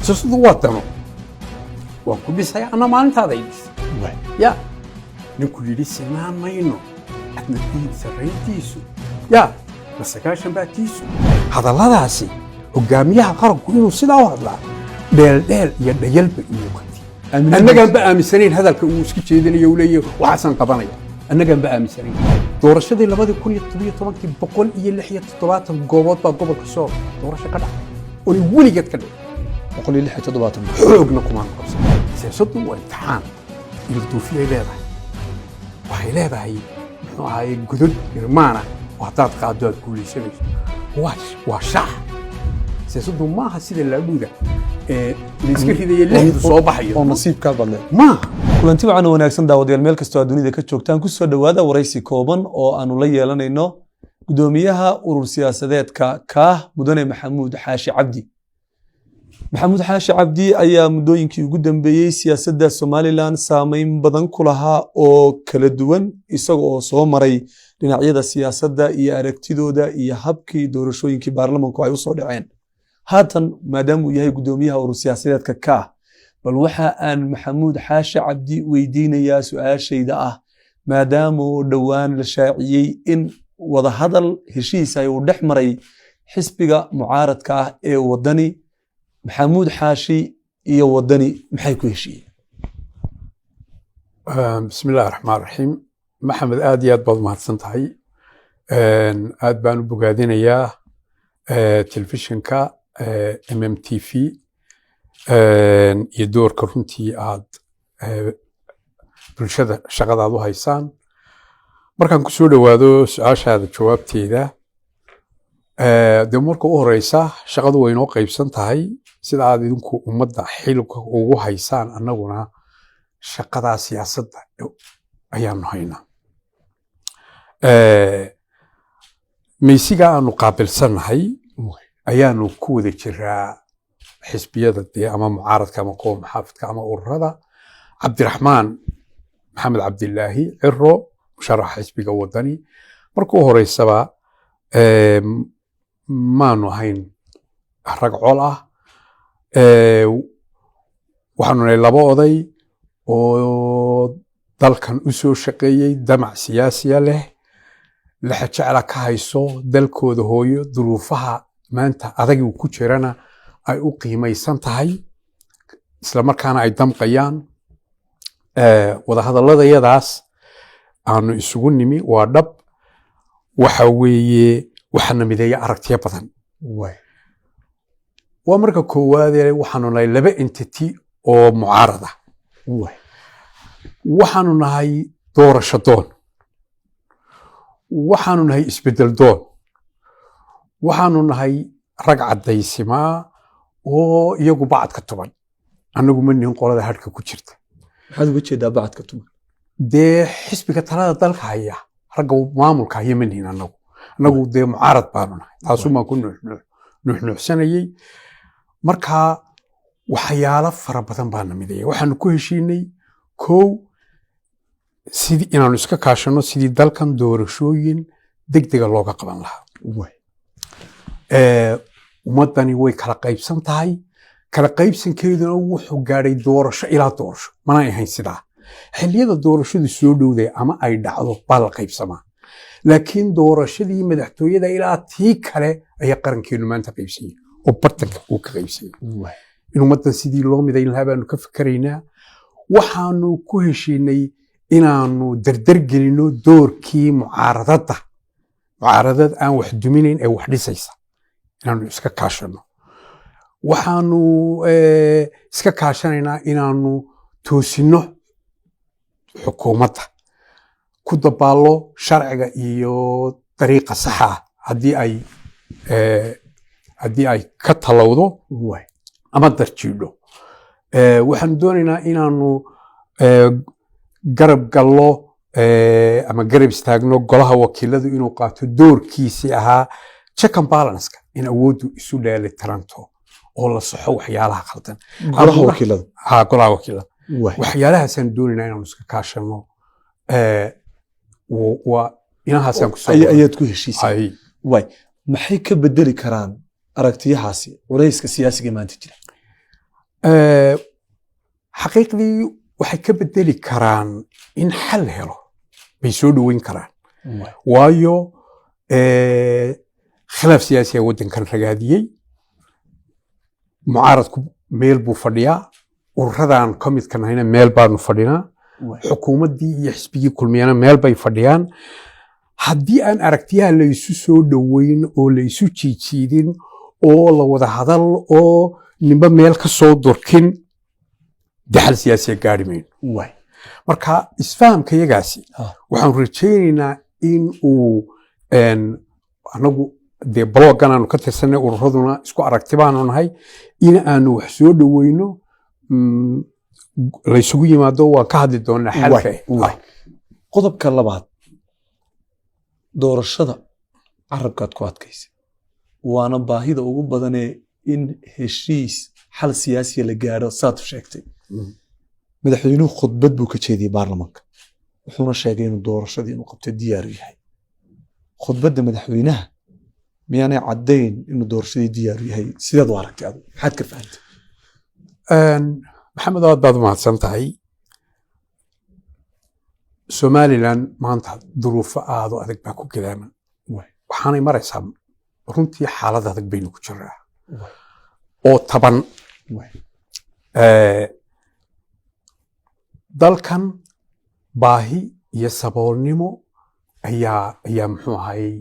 سياسة وطنه وكل شيء أنا ما أنت هذا يدس يا نقول لي سنة ما إنه أتنقل سريتيسو يا بس كاشن باتيسو هذا الله داسي وقاميها قرب كله سلا والله ديل يلب يوكتي أنا قام بقى مسنين هذا الكوسكتش يدني يولي وحسن قضانية أنا قام بقى مسنين doorashadii 2017 boqol iyo 67 goobood baa gobolka soo doorasho ka dhacay oo weligeed ka dhacay 167 xoogna kuma qabsan siyaasaddu waa imtixaan iyo duufiyay leedahay waxay leedahay muxuu ahaay gudud irmaana oo hadaad qaado aad guulaysanayso waa shax siyaasaddu maaha sida laabuda iska ridaya lixdu soo baxayo oo nasiibka badlay maaha kulanti wacan wanaagsan daawadayaal meel kastoo dunida ka joogtaan ku soo dhawaada waraysi kooban oo aanu la yeelanayno gudoomiyaha urur siyaasadeedka kaah mudane maxamuud xaashi cabdi. maxamuud xaashi cabdi ayaa muddooyinkii ugu dambeeyay siyaasadda Somaliland saameyn badan ku lahaa oo kala duwan isaga oo soo maray dhinacyada siyaasadda iyo aragtidooda iyo habkii doorashooyinkii baarlamaanku ay u soo dhaceen. haatan maadaama uu yahay gudoomiyaha urur siyaasadeedka kaah bal waxa aan maxamuud xaashi cabdi weydiinayaa su'aashayda ah maadaama uu dhawaan la shaaciyay in wada hadal heshiis ay u dhex maray xisbiga mucaaradka ah ee wadani maxamuud xaashi iyo wadani maxay ku heshiiyeen. bismillaahir rahmaanir rahiim maxamed aad iyo aad baad mahadsan tahay aad baan u bogaadinayaa telefishinka MMTV iyo doorka runtii aad bulshada shaqadaad u haysaan markaan ku soo dhawaado su'aashaada jawaabteeda dee marka u horeysa shaqadu way inoo qaybsan tahay sida aad idinku ummadda xilka ugu haysaan annaguna shaqadaa siyaasadda ayaanu haynaa meysiga aanu qaabilsannahay ayaanu ku wada jiraa xisbiyada dee ama mucaaradka ama kuwa maxaafidka ama ururada cabdiraxmaan maxamed cabdilaahi ciro musharaxa xisbiga wadani markuu horeysaba maanu ahayn rag col ah waxaanu nahay laba oday oo dalkan u soo shaqeeyey damac siyaasiya leh laxa jecla ka hayso dalkooda hooyo duruufaha maanta adag ku jirana ay u qiimaysan tahay isla markaana ay damqayaan wada hadalladayadaas aanu isugu nimi waa dhab waxa weeye waxaana mideeya aragtiyo badan waa marka koowaad waxaanu nahay laba entity oo mucaarada waxaanu nahay doorasho doon waxaanu nahay isbedel doon waxaanu nahay rag caddaysimaa oo iyagu bacadka tuban annagu ma nihin qolada hadhka ku jirta maxaad uga jeedaa bacadka tuban dee xisbiga talada dalka haya ragga maamulka haya ma nihin annagu dee mucaarad baanu nahay taasumaan ku nuuxnuuxsanayey markaa waxyaalo fara badan baana mideeya waxaanu ku heshiinay kow sidii inaanu iska kaashano sidii dalkan doorashooyin degdega looga qaban lahaa ummadani way kala qaybsan tahay kala qaybsankeeduna wuxuu gaadhay doorasho ilaa doorasho mana ahayn sidaa xilliyada doorashadu soo dhowday ama ay dhacdo baa la qaybsamaa laakiin doorashadii madaxtooyada ilaa tii kale ayaa qarankeenu maanta qaybsanyay oo bartanka uu ka qaybsanyay in ummaddan sidii loo midayn lahaa baanu ka fikaraynaa waxaanu ku heshiinay inaanu dardar gelino doorkii mucaaradad aan wax duminayn ee wax dhisaysa inaanu iska kaashano waxaanu iska kaashanaynaa inaanu toosino xukuumadda ku dabaallo sharciga iyo dariiqa saxa ah haddii ay ka talowdo ama darjiidho waxaanu doonaynaa inaanu garab gallo ama garab istaagno golaha wakiiladu inuu qaato doorkiisii ahaa check and balance-ka in awooddu isu dheelitiranto oo la saxo waxyaalaha khaldan golaha wakiilada golaha wakiilada waxyaalahaasaan doonaynaa inaanu iska kaashano waa inahaasaan ku ayaad ku heshiisay way maxay ka bedeli karaan aragtiyahaasi culayska siyaasiga maanta jira xaqiiqdii waxay ka bedeli karaan in xal helo bay soo dhoweyn karaan waayo khilaaf siyaasiya waddankan ragaadiyey mucaaradku meel buu fadhiyaa ururadan ka midka nahayna meel baanu fadhinaa xukuumaddii iyo xisbigii kulmiyana meel bay fadhiyaan haddii aan aragtiyaha la isu soo dhoweyn oo la isu jiijiidin oo la wada hadal oo ninba meel ka soo durkin daxal siyaasiya gaari mayno marka isfahamka yagaasi waxaanu rajaynaynaa in uu anagu dee bloggan aanu ka tirsanay ururaduna isku aragti baanu nahay in aanu wax soo dhoweyno laysugu yimaado waan ka hadli doonaa xalka qodobka labaad doorashada carabkaad ku adkaysa waana baahida ugu badanee in heshiis xal siyaasiya la gaaro saad sheegtay madaxweynuhu khudbad buu ka jeediyey baarlamaanka wuxuuna sheegay inuu doorashadii inuu qabto diyaaru yahay khudbadda madaxweynaha miyaanay caddayn inuu doorashadii diyaaru yahay sidaad u aragtay adigu maxaad ka fahantay maxamed aad baad u mahadsan tahay somalilan maanta duruufo aad u adag baa ku gadaaman waxaanay maraysaa runtii xaalad adag baynu ku jiraa oo taban dalkan baahi iyo saboolnimo ayaa muxuu ahayey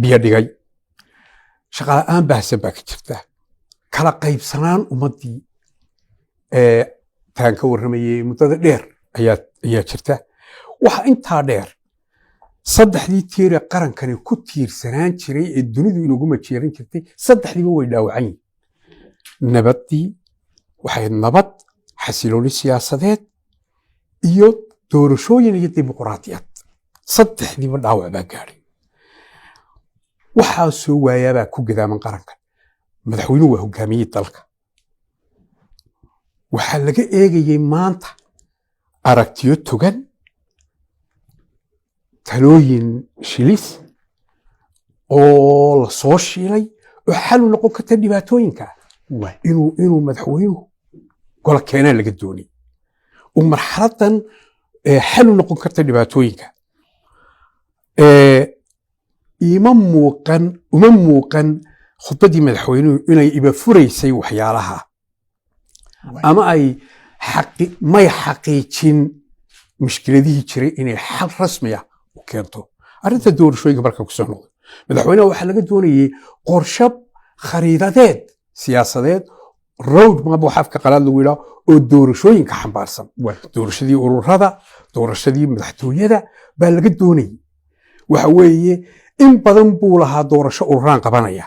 biyo dhigay shaqala-aan baahsan baa ka jirta kala qaybsanaan ummaddii taan ka warramayey muddada dheer ayaa jirta waxa intaa dheer saddexdii tiire qarankani ku tiirsanaan jiray ee dunidu inagu majeeran jirtay saddexdiiba way dhaawacan yihin nabaddii waxay nabad xasilooni siyaasadeed iyo doorashooyin iyo dimuquraadiyad saddexdiiba dhaawac baa gaadhay waxaa soo waayaabaa ku gadaaman qaranka madaxweynuhu waa hogaamiyey dalka waxaa laga eegayey maanta aragtiyo togan talooyin shilis oo la soo shiilay oo xal u noqon karta dhibaatooyinka inuu madaxweynuhu gola keenaa laga doonay oo marxaladan xal u noqon karta dhibaatooyinka uma muuqan khudbaddii madaxweynuhu inay iba furaysay waxyaalaha ama may xaqiijin mushkiladihii jiray inay xal rasmiya u keento arrinta doorashooyinka marka kusoo noqdo madaxweynaha waxaa laga doonayey qorshab khariidadeed siyaasadeed road map waxa afka qalaad lagu yidhaha oo doorashooyinka xambaarsan doorashadii ururada doorashadii madaxtooyada baa laga doonayey waxa weeye in badan buu lahaa doorasho ururaan qabanaya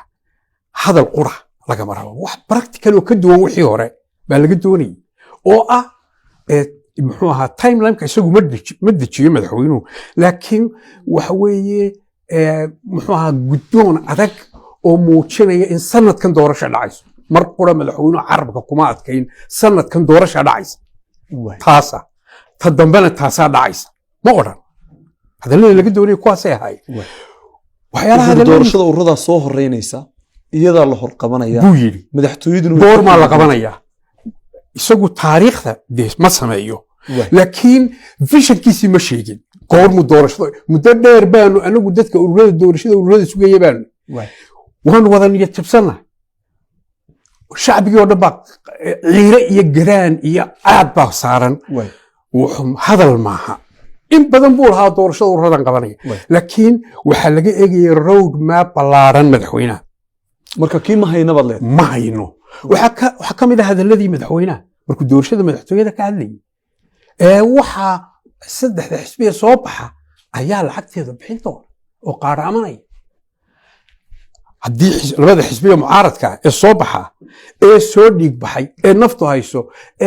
hadal qura lagama rabo wax practical oo ka duwan wixii hore baa laga doonayey oo ah muxuu ahaa timelineka isagu ma dejiyo madaxweynuhu laakiin waxa weeye muxuu ahaa guddoon adag oo muujinaya in sanadkan doorasho dhacayso mar qura madaxweynuhu carabka kuma adkayn sanadkan doorasha dhacaysa taasa ta dambena taasaa dhacaysa ma odhan hadalladii laga doonaya kuwaasay ahaayeen doorashada ururadaa soo horeynaysa iyadaa la horqabanaya buu yidhi madaxtooyaduna goormaa la qabanayaa isagu taariikhda dee ma sameeyo laakiin vishankiisii ma sheegin goormu doorashada muddo dheer baanu anagu dadka ururada sugaya baanu waanu wada niyad jabsanna shacbigii oo dhan baa ciire iyo garaan iyo aad baa saaran hadal maaha in badan buu lahaa doorashada ururadan qabanaya laakiin waxaa laga eegayay road map ballaaran madaxweynaha marka kii ma haynabaad leed ma hayno waxaa ka mid ah hadalladii madaxweynaha markuu doorashada madaxtooyada ka hadlayay waxaa saddexda xisbiya soo baxa ayaa lacagteeda bixin doona oo qaadhaamanaya haddii labada xisbiya mucaaradka ee soo baxa ee soo dhiig baxay ee naftu hayso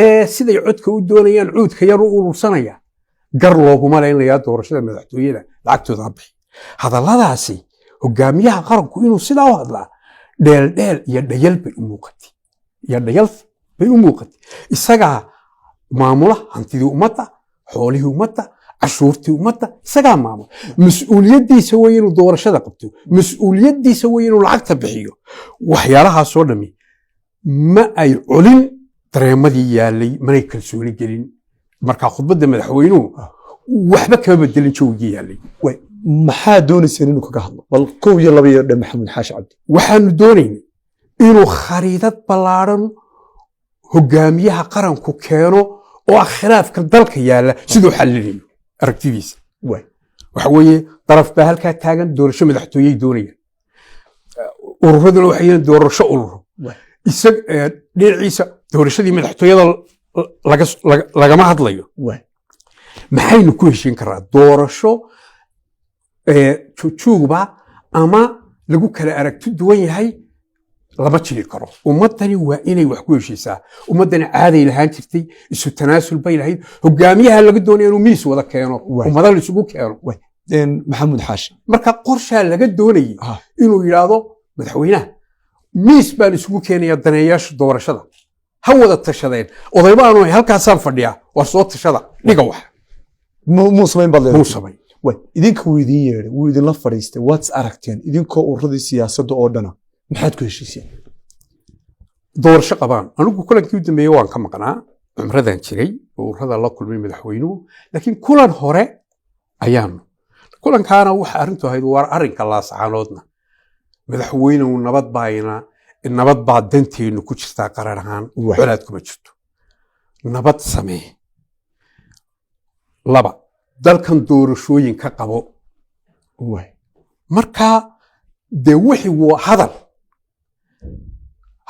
ee siday codka u doonayaan cuudka yar u urursanaya gar looguma leynayaa doorashada madaxtooyada lacagtooda ha bixi hadalladaasi hogaamiyaha qaranku inuu sidaa u hadlaa dheeldheel iyo dhayal bay u muuqatay isagaa maamula hantidii ummadda xoolihii ummadda cashuurtii ummadda isagaa maamula mas-uuliyaddiisa wey inuu doorashada qabto mas-uuliyaddiisa wey inuu lacagta bixiyo waxyaalahaasoo dhami ma ay culin dareemadii yaalay manay kalsooni gelin markaa khudbadda madaxweynuhu waxba kama bedelin jawigii yaalay maxaa doonayseen inuu kaga hadlo bal 1 iyo 2 iyo maxamuud xaashi cabdi waxaanu doonaynay inuu khariidad ballaaran hogaamiyaha qaranku keeno oo ah khilaafka dalka yaala siduu xallinayo aragtidiisa waxa weeye daraf baa halkaa taagan doorasho madaxtooyey doonaya ururaduna waxay yihiin doorasho ururo dhinaciisa doorashadii madaxtooyada lagama hadlayo maxaynu ku heshiin karaa doorasho jujuugba ama lagu kala aragti duwan yahay lama jiri karo ummadani waa inay wax ku heshiisaa ummadani caaday lahaan jirtay isu tanaasul bay lahayd hogaamiyaha laga doonaya inuu miis wada keeno ummada la isugu keeno maxamuud xaashi marka qorshaa laga doonayay inuu yidhaahdo madaxweynaha miis baan isugu keenaya daneeyaasha doorashada ha wada tashadeen odaybaanu halkaasaan fadhiyaa waa soo tashada dhiga wax muu samayn baad muu samayn idinka wuu idin yeedhay wuu idinla fadhiistay waad aragteen idinkoo ururadii siyaasadda oo dhana maxaad ku heshiiseen doorasho qabaan anigu kulankii u dambeeyey waan ka maqnaa cumradan jiray oo ururada la kulmay madaxweynuhu laakiin kulan hore ayaanu kulankaana waxa arrintu ahayd waa arrinka laasacaanoodna madaxweynuhu nabad baa danteenu ku jirtaa qarar ahaan colaad kuma jirto nabad samee 2 dalkan doorashooyin ka qabo markaa dee wixii waa hadal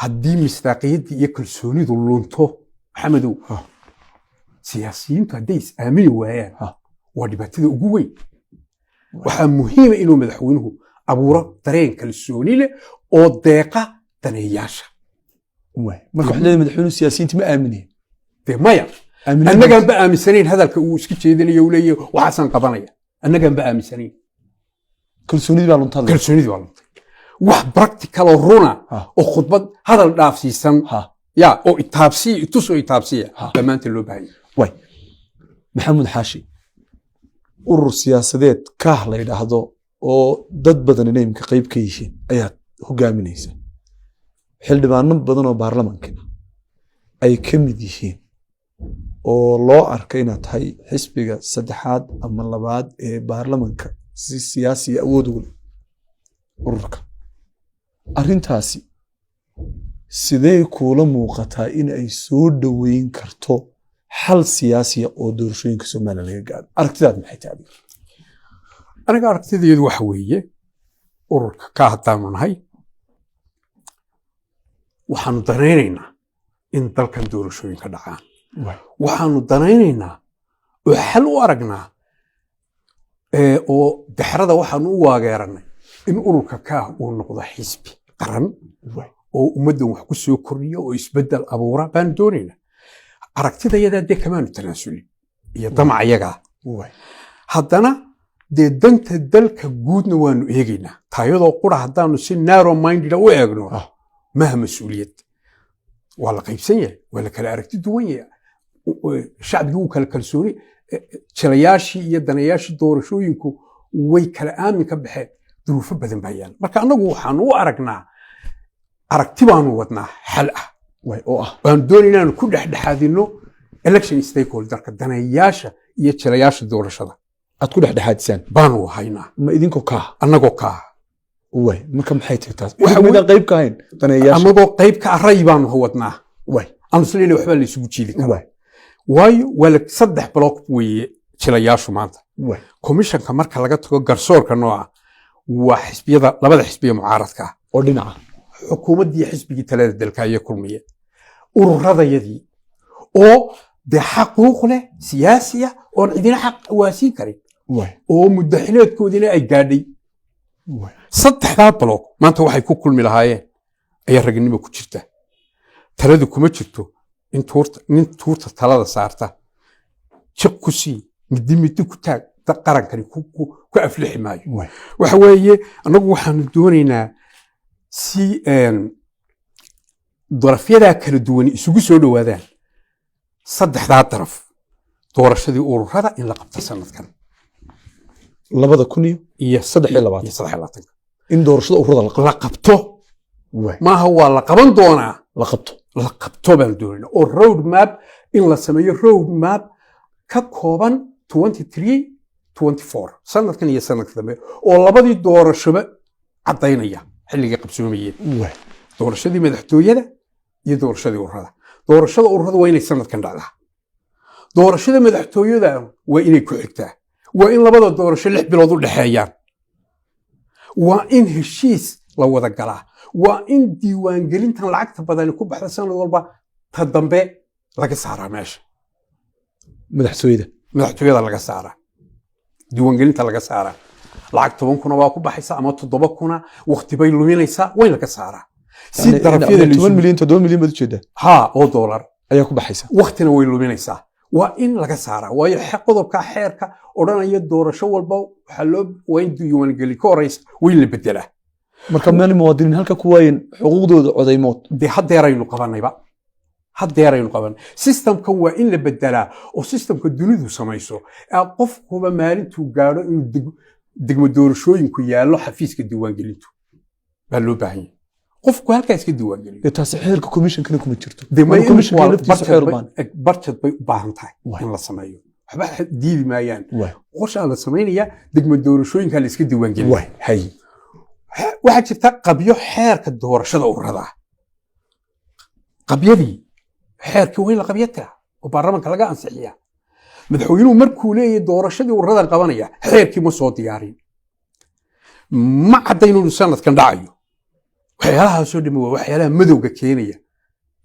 haddii misdaaqiyaddii iyo kalsoonidu lunto maxamedow siyaasiyiintu hadday is-aamini waayaan waa dhibaatada ugu weyn waxaa muhiima inuu madaxweynuhu abuuro dareen kalsooni leh oo deeqa daneeyaasha marka waxaa leedahay madaxweynuhu siyaasiyiinta ma aamineen dee maya annagaan ba aaminsanayn hadalka uu iska jeedinayo uu leeyahay waxaasaan qabanaya annagaan ba aaminsanayn kalsoonidii baa luntay wax practical oo runa oo khudbad hadal dhaafsiisan oo itusoo itaabsiya dhammaanta loo baahan yahay maxamuud xaashi urur siyaasadeed kaah la yidhaahdo oo dad badan inay imka qayb ka yihiin ayaad hogaaminaysa xildhibaano badan oo baarlamankina ay ka mid yihiin oo loo arkay inaad tahay xisbiga 3aad ama 2aad ee baarlamanka si siyaasi awood u leh ururka arrintaasi sidee kuula muuqataa in ay soo dhaweyn karto xal siyaasiya oo doorashooyinka Soomaaliya laga gaaro aragtidaad maxay tahay aniga aragtideedu waxa weeye ururka ka hadlaanu nahay waxaanu danaynaynaa in dalkan doorashooyinka dhacaan waxaanu danaynaynaa oo xal u aragnaa oo daxrada waxaanu u waageeranay in ururka kaah uu noqdo xisbi qaran oo ummaddan wax ku soo kordhiya oo isbeddel abuura baan doonaynaa aragtidayadaa dee kamaanu tanaasulin iyo damacayagaa haddana dee danta dalka guudna waanu eegaynaa taayadoo qura haddaanu si narrow minded u eegno maha mas-uuliyad waa la qaybsan yahay waa la kala aragti duwan yahay shacbigii uu kala kalsooni jilayaashii iyo danayaashii doorashooyinku way kala aamin ka baxeen duruufo badan baa yaala marka annagu waxaanu u aragnaa aragti baanu wadnaa xal ah waanu doonay inaanu ku dhexdhexaadino election stakeholderka danayaasha iyo jilayaasha doorashada aad ku dhexdhexaadisaan baanu haynaa ma idinkoo kaa annagoo kaa marka maxay tahay taas waxaa qayb ka hayn danayaasha annagoo qayb ka array baanu wadnaa aanu isleeyahay waxbaa la isugu jiidi karaa waayo waa 3 block weeye jilayaashu maanta komishanka marka laga tago garsoorka nooca waa xisbiyada 2 xisbiya mucaaradka oo dhinaca xukuumaddii xisbigii talada dalka iyo kulmiye ururadayadii oo dee xaquuq leh siyaasiya oon cidina xaq waasiin karin oo muddaxileedkoodiina ay gaadhay 3 block maanta waxay ku kulmi lahaayeen ayaa ragnimo ku jirta taladu kuma jirto nin tuurta talada saarta jiq ku sii middi ku taag qarankani ku aflixi maayo waxa weeye annagu waxaanu doonaynaa si darafyadaa kala duwan isugu soo dhowaadaan 3 daraf doorashadii ururada in la qabto sanadkan 2023 in doorashada ururada la qabto maaha waa la qaban doonaa la qabto la qabto baan doonayna oo road map in la sameeyo road map ka kooban 23-24 sanadkan iyo sanadka dambe oo labadii doorashoba caddaynaya xilligii qabsoomayeen doorashadii madaxtooyada iyo doorashadii ururada doorashada ururada waa inay sanadkan dhacdaa doorashada madaxtooyada waa inay ku xigtaa waa in labada doorasho 6 bilood u dhaxeeyaan waa in heshiis la wada galaa waa in diiwaangelintan lacagta badan ku baxda sanad walba ta dambe laga saaraa meesha madaxtooyada laga saaraa diiwaangelinta laga saaraa lacag 10 kuna waa ku baxaysa ama 7 kuna waqti bay luminaysaa way laga saaraa si darafyada 7 milyan baad jeedaa oo dollar ayaa ku baxaysa waqtina way luminaysaa waa in laga saaraa waayo qodobka xeerka odhanaya doorasho walba waxa loo waa in diiwaangelin ka horeysa way la bedelaa marka meel muwaadiniin halka ku waayeen xuquuqdooda codaymood haddeeraynu qaban systemkan waa in la bedelaa oo systemka dunidu samayso qofkuba maalintuu gaadho inuu degmo doorashooyinku yaallo xafiiska diiwaangelintu baa loo baahan yahay qofku halkaa iska diiwaangeliyo taasi xeerka commissionkana kuma jirto barjad bay u baahan tahay in la sameeyo waxba diidi maayaan qorshaa la samaynayaa degmo doorashooyinkaa la iska diiwaangeliyo waxaa jirta qabyo xeerka doorashada ururada qabyadii xeerkii waa in la qabyo tiraa oo baarlamaanka laga ansixiyaa madaxweynuhu markuu leeyahay doorashadii ururadan qabanaya xeerkii ma soo diyaarin ma caddayn inuu sanadkan dhacayo waxyaalahaasoo dhami waa waxyaalaha madowga keenaya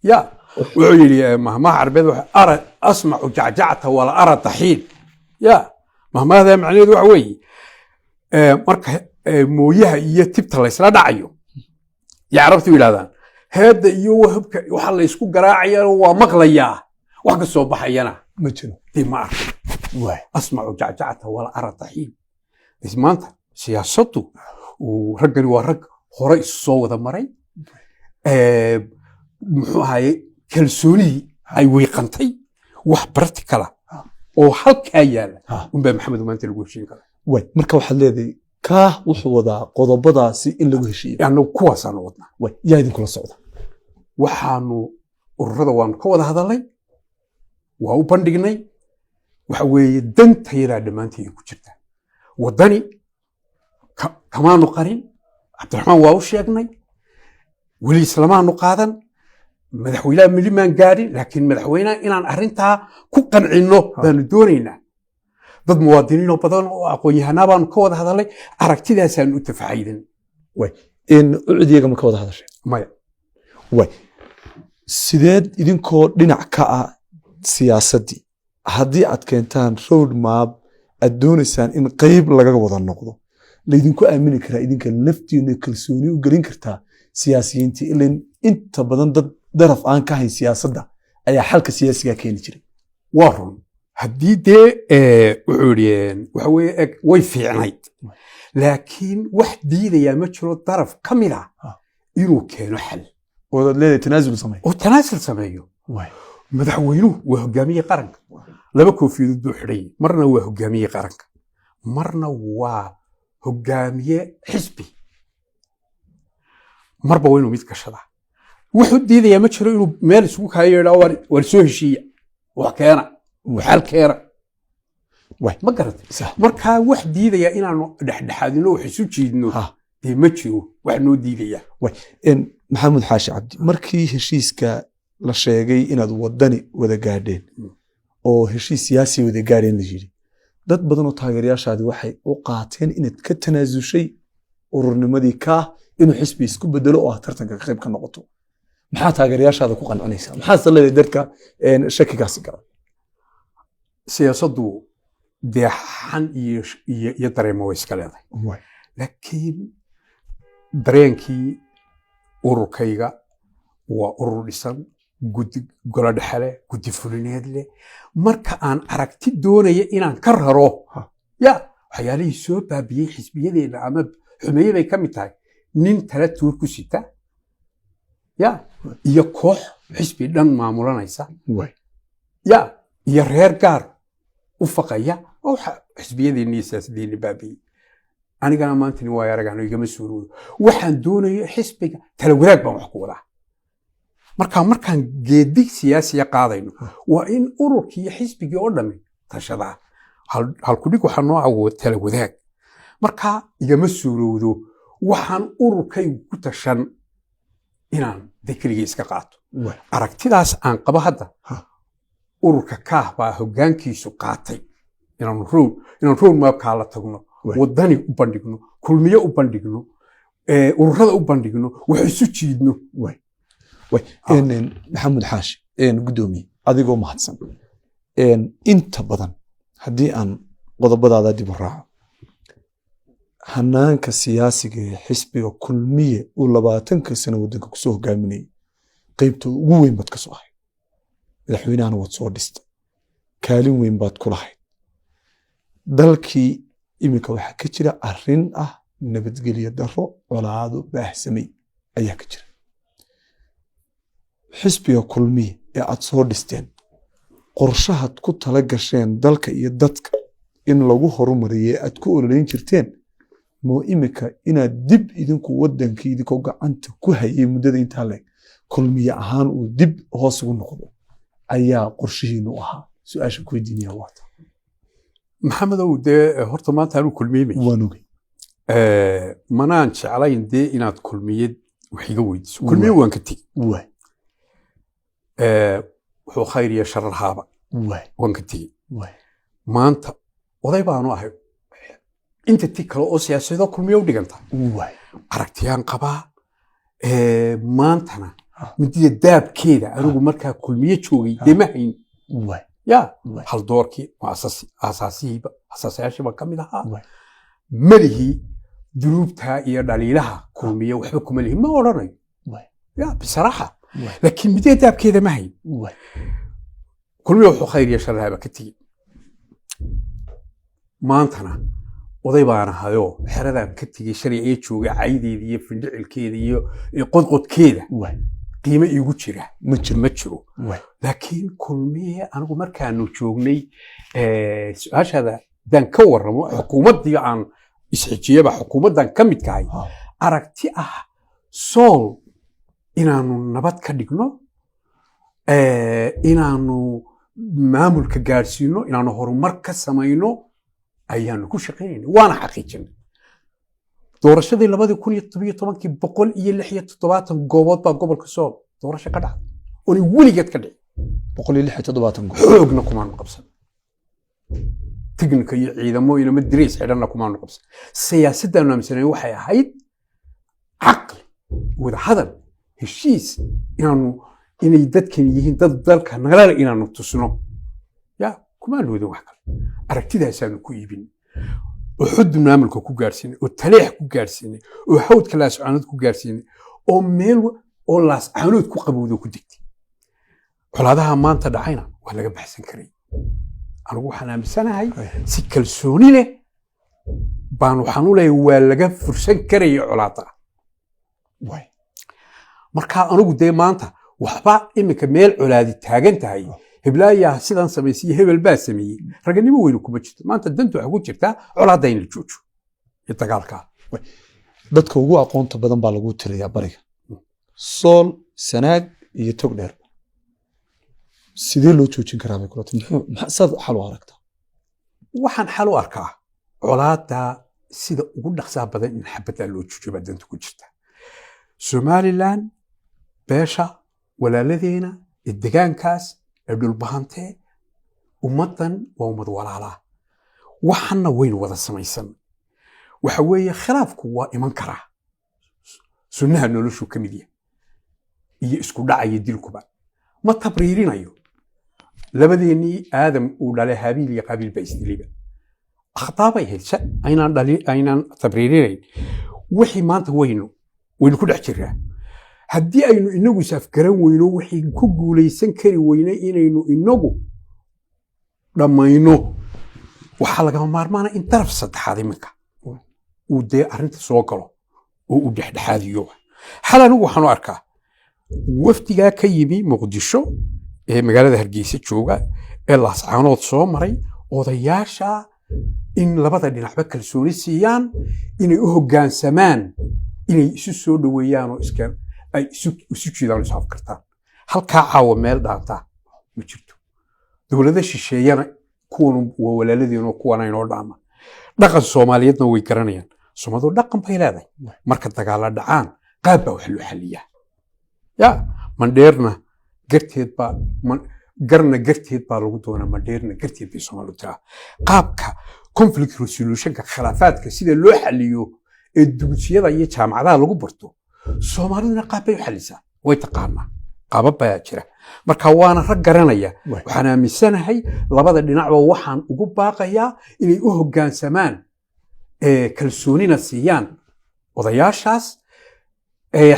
ya wuxuu yidhi mahmaha carbeed ara asmacu jacjacta wala ara taxiin ya mahmahada macnaheedu waxa weeye marka mooyaha iyo tibta laysla dhacayo ya carabtu yidhahdaan heedda iyo wahabka waxa la isku garaacaya waa maqlayaa wax ka soo baxayana ma jiro dee ma arko asmacu jacjacta wala ara taxiin maanta siyaasaddu raggani waa rag hore isu soo wada maray muxuu ahaye kalsoonidii ay wiiqantay wax practicala oo halkaa yaala unbaa maxamed maanta lagu heshiin kara marka waxaad leedahay kaa wuxuu wadaa qodobadaasi in lagu heshiiyo annagu kuwaasaanu wadnaa yaa idinkula socda waxaanu ururada waanu ka wada hadalnay waa u bandhignay waxa weeye dantayadaa dhammaanteeda ku jirta waddani kamaanu qarin cabdiraxmaan waa u sheegnay weli islamaanu qaadan madaxweynaha milimaan gaadhin laakiin madaxweynaha inaan arrintaa ku qancinno baanu doonaynaa dad muwaadiniinoo badan oo aqoon-yahanaa baanu ka wada hadalnay aragtidaasaanu u tafaaciidan ucudiyagama ka wada hadashay maya sideed idinkoo dhinac ka ah siyaasaddii haddii aad keentaan road map aad doonaysaan in qayb laga wada noqdo laydinku aamini karaa idinka laftiina kalsooni u gelin kartaa siyaasiyiintii ilan inta badan dad daraf aan ka hayn siyaasadda ayaa xalka siyaasiga keeni jiray waa run haddii dee wuxuu yidhi waxa weeye way fiicnayd laakiin wax diidayaa ma jiro daraf ka mid ah inuu keeno xal oodaad leedahay tanaasul sameeyo oo tanaasul sameeyo madaxweynuhu waa hogaamiyey qaranka laba koofiyadood buu xidhay marna waa hogaamiyey qaranka marna waa hogaamiye xisbi marba waa inuu mid gashadaa wuxuu diidayaa ma jiro inuu meel isugu kaayo yidhaa war soo heshiiya wax keena xal keena ma garatay markaa wax diidayaa inaanu dhexdhexaadino wax isu jiidno dee ma jiro wax noo diidaya maxamuud xaashi cabdi markii heshiiska la sheegay inaad waddani wada gaadheen oo heshiis siyaasi wada gaadheen la yidhi dad badan oo taageerayaashaadi waxay u qaateen inaad ka tanaasushay ururnimadii kaa inuu xisbi isku bedelo oo aad tartanka ka qayb ka noqoto maxaa taageerayaashaada ku qancinaysaa maxaase leedahay dadka shakigaasi gala siyaasaddu deexan iyo dareemo way iska leedahay laakiin dareenkii ururkayga waa urur dhisan guddi golo dhexe leh guddi fulineed leh marka aan aragti doonaya inaan ka raro ya waxyaalihii soo baabiyey xisbiyadeena ama xumeeye bay ka mid tahay nin tala tuur ku sita ya iyo koox xisbi dhan maamulanaysa ya iyo reer gaar u faqaya oo xisbiyadeena iyo siyaasadeena baabiyey anigana maantani waa aragano igama suuroodo waxaan doonaya xisbiga tala wadaag baan wax ku wadaa markaan geedig siyaasiya qaadayno waa in ururkii iyo xisbigii oo dhammi tashadaa halkudhig waxaa noo awood tala wadaag markaa igama suurowdo waxaan ururkaygu ku tashan inaan keligii iska qaato aragtidaas aan qabo hadda ururka kaah baa hoggaankiisu qaatay inaan road mapkaa la tagno wadani u bandhigno kulmiye u bandhigno ururada u bandhigno wax isu jiidno maxamuud xaashi gudoomiye adigoo mahadsan inta badan haddii aan qodobadaada dib u raaco hanaanka siyaasiga ee xisbiga kulmiye uu 20 sano waddanka kusoo hogaaminayay qaybta ugu weyn baad ka soo ahayd madaxweynahana waad soo dhistay kaalin weyn baad ku lahayd dalkii iminka waxaa ka jira arrin ah nabadgelyo darro colaado baahsamay ayaa ka jira xisbiga kulmiye ee aad soo dhisteen qorshahaad ku tala gasheen dalka iyo dadka in lagu horumariyay aad ku ololeyn jirteen moo imika inaad dib idinku waddankii idinkoo gacanta ku hayay muddada intaa leeg kulmiye ahaan uu dib hoos ugu noqdo ayaa qorshihiinu ahaa su-aasha ku weydiinaya waata maxamedow dee horta maanta anuu kulmiyey waan ogey manaan jeclayn dee inaad kulmiyad wax iga weydiiso kulmiye waan ka tegi wuxuu khayr iyo sharar haaba waan ka tegi maanta oday baanu ahay inta ti kale oo siyaasadoo kulmiye u dhiganta aragtiyaan qabaa maantana midida daabkeeda anigu markaa kulmiye joogay dee ma hayn ya hal doorkii asaasayaashiiba ka mid ahaa malihii dunuubtaa iyo dhaliilaha kulmiye waxba kuma lihi ma odhanayo ya bisaraaxa laakiin midida daabkeeda ma hayn kulmiye wuxuu khayr iyo sharar haaba ka tegi maantana oday baan ahayoo xeradaan ka tegey shalay ee jooga caydeeda iyo findhicilkeeda iyo qodqodkeeda qiimo iigu jira ma jiro laakiin kulmiye anigu markaanu joognay su-aashaada daan ka warramo xukuumaddii aan isxijiyaba xukuumaddan ka mid kahay aragti ah sool inaanu nabad ka dhigno inaanu maamulka gaadhsiino inaanu horumar ka samayno ayaanu ku shaqaynayna waana xaqiijinay doorashadii 2017 176 goobood baa gobolka sool doorasho ka dhacday oo weligeed ka dhicay 176 xoogna kumaan qabsan tignika iyo ciidamo ina madriis xidhanna kumaan qabsan siyaasaddan aaminsanay waxay ahayd caqli wada hadal heshiis inay dadkan yihiin dad dalka nagala inaanu tusno ya kumaan wadin wax kale aragtidaasaanu ku iibin oo xuddu maamulka ku gaarsiinay oo taleex ku gaarsiinay oo hawdka laascaanood ku gaarsiinay oo meel oo laascaanood ku qabowdo ku degtay colaadaha maanta dhacayna waa laga baxsan karay anigu waxaan aaminsanahay si kalsooni leh baan waxaan u leeyahay waa laga fursan karaya colaada marka anigu dee maanta waxba imika meel colaadi taagan tahay heblaayaa sidan samaysay hebel baa sameeyey raganimo weynu kuma jirto maanta dantu waxa ku jirtaa colaadda in la joojo iyo dagaalka dadka ugu aqoonta badan baa lagu tiriyaa bariga sool sanaag iyo tog dheer sidee loo joojin karaa bay kulata maxaad xal u aragtaa waxaan xal u arkaa colaadda sida ugu dhaqsaa badan in xabaddaa loo joojo baa dantu ku jirta somaliland beesha walaaladeena ee degaankaas dhulbahantee ummaddan waa ummad walaalaa waxana waynu wada samaysan waxa weeye khilaafku waa iman karaa sunnaha noloshu ka mid yahay iyo isku dhacaya dilkuba ma tabriirinayo labadeennii aadam uu dhalay habiil iyo qabiil baa isdiliba akhtaabay helsha aynaan tabriirinayn wixii maanta waynu ku dhex jiraa haddii aynu inagu isafgaran weyno wixii ku guulaysan kari weyne inaynu inagu dhammayno waxaa lagama maarmaana in daraf saddexaad iminka uu dee arrinta soo galo oo uu dhexdhexaadiyo xal anigu waxaan u arkaa wafdigaa ka yimi muqdisho ee magaalada hargeysa jooga ee laascaanood soo maray odayaasha in labada dhinacba kalsooni siiyaan inay u hoggaansamaan inay isu soo dhoweeyaan oo ay isu jiidaan isu afkartaan halkaa caawa meel dhaantaa ma jirto dowlada shisheeyana kuwan waa walaaladeenoo kuwana inoo dhaama dhaqan soomaaliyeedna way garanayaan Soomaalidu dhaqan bay leedahay marka dagaala dhacaan qaab baa wax loo xaliyaa ya mandheerna garteed baa garna garteed baa lagu doonaa mandheerna garteed bay Soomaalidu taa qaabka conflict resolutionka khilaafaadka sida loo xaliyo ee dugsiyada iyo jaamacadaha lagu barto Soomaaliduna qaab bay u xalisaa way taqaanaa qaabab baa jira marka waana rag garanaya waxaan aaminsanahay labada dhinacba waxaan ugu baaqayaa inay u hoggaansamaan kalsoonina siiyaan odayaashaas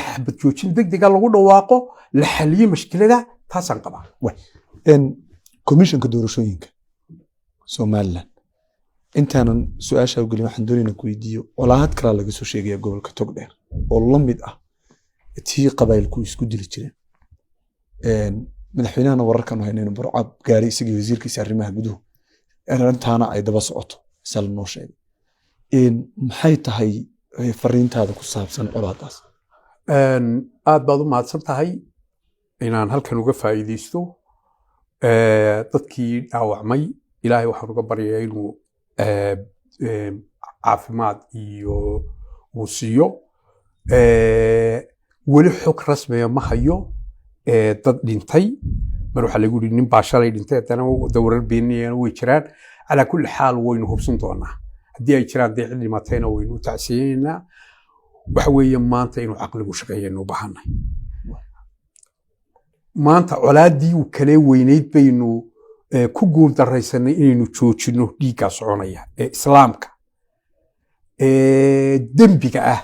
xabad joojin degdega lagu dhawaaqo la xaliyo mushkilada taasaan qabaa komishanka doorashooyinka Somaliland intaanan su'aasha u gelin waxaan doonaynaa ku weydiiyo colaad kala laga soo sheegaya gobolka Togdheer oo la mid ah tii qabaylku isku dili jireen madaxweynahana wararkan waxay inuu Burcad gaari isagii wasiirkiisa arrimaha guduhu arintaana ay daba socoto sal noo sheegay maxay tahay fariintaada ku saabsan colaadaas aad baad u mahadsan tahay inaan halkan uga faa'iideysto dadkii dhaawacmay ilaahay waxaan uga baryayaa inuu caafimaad iyo uu siiyo weli xog rasmiya ma hayo dad dhintay mar waxa lagu yiri nin baa shalay dhintay haddana dowrar beeniyana way jiraan ala kulli xaal waynu hubsan doonaa haddii ay jiraan dee cid dhimatayna waynu tacsiyeynaa waxa weeye maanta inuu caqligu shaqeeyaynu u baahannahay maanta colaadii uu kale weynayd baynu ku guul daraysanay inaynu joojino dhiigga soconaya ee islaamka dembiga ah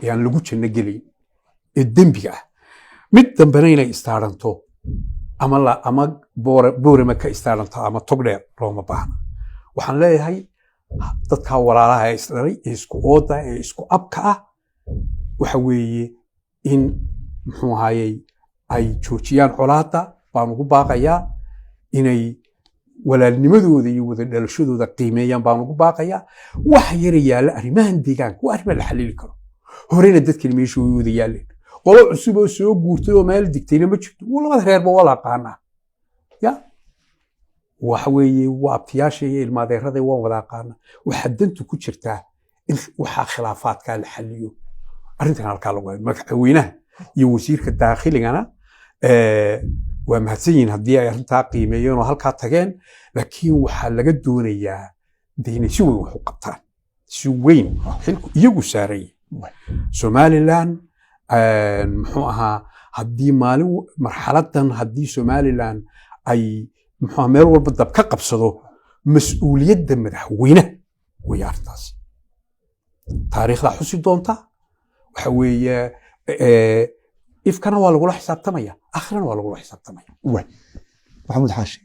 yaan lagu janno gelin dembiga ah mid dambena inay istaaranto ama boorema ka istaaranto ama Togdheer looma baahna waxaan leeyahay dadka walaalaha ee isdhalay ee isku ooda ee isku abka ah waxa weeye in muxuu ahaayay ay joojiyaan colaada baan ugu baaqayaa inay walaalnimadooda iyo wada dhalashadooda qiimeeyaan baan ugu baaqayaa waxa yar yaala arrimahan deegaanka waa arrimo la xalili karo horena dadkani meesha way wada yaaleen qolo cusub oo soo guurtay oo meel digtayna ma jirto labada reerba wala qaana ya waxa weeye waa abtiyaasha iyo ilmaadeerada waan wada qaana waxa dantu ku jirtaa in waxa khilaafaadka la xaliyo arrintan halka lagu hayo madaxweynaha iyo wasiirka daakhiligana waa mahadsanyiin haddii ay arrintaa qiimeeyeen oo halkaa tageen laakiin waxaa laga doonayaa inay si weyn wax u qabtaan si weyn xilku iyagu saaray Somaliland muxuu ahaa haddii maalin marxaladan haddii Somaliland ay muxuu meel walba dab ka qabsado mas'uuliyadda madaxweynaha way arrintaas taariikhda xusi doonta waxa weeye ifkana waa lagu xisaabtamaya akhrina waa lagu xisaabtamaya maxamed xaashi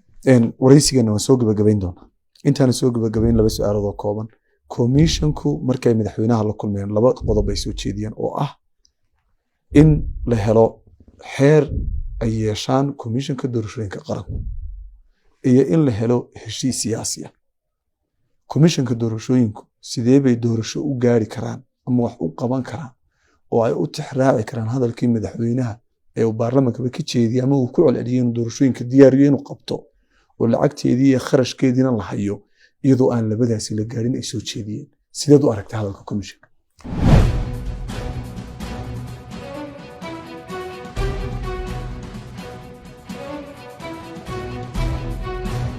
waraysigeena waan soo gabagabayn doonaa intaan soo gabagabayn laba su'aalood oo kooban komishanku markay madaxweynaha la kulmeen laba qodob ay soo jeediyeen oo ah in la helo xeer ay yeeshaan komishanka doorashooyinka qaranka iyo in la helo heshiis siyaasi ah komishanka doorashooyinku sidee bay doorasho u gaari karaan ama wax u qaban karaan oo ay u tixraaci karaan hadalkii madaxweynaha ee uu baarlamaanka ka jeediyay ama uu ku celceliyay inuu doorashooyinka diyaariyo inuu qabto oo lacagteedii iyo kharashkeediina la hayo iyadoo aan labadaasi la gaarin ay soo jeediyeen sideed u aragtay hadalka komishanka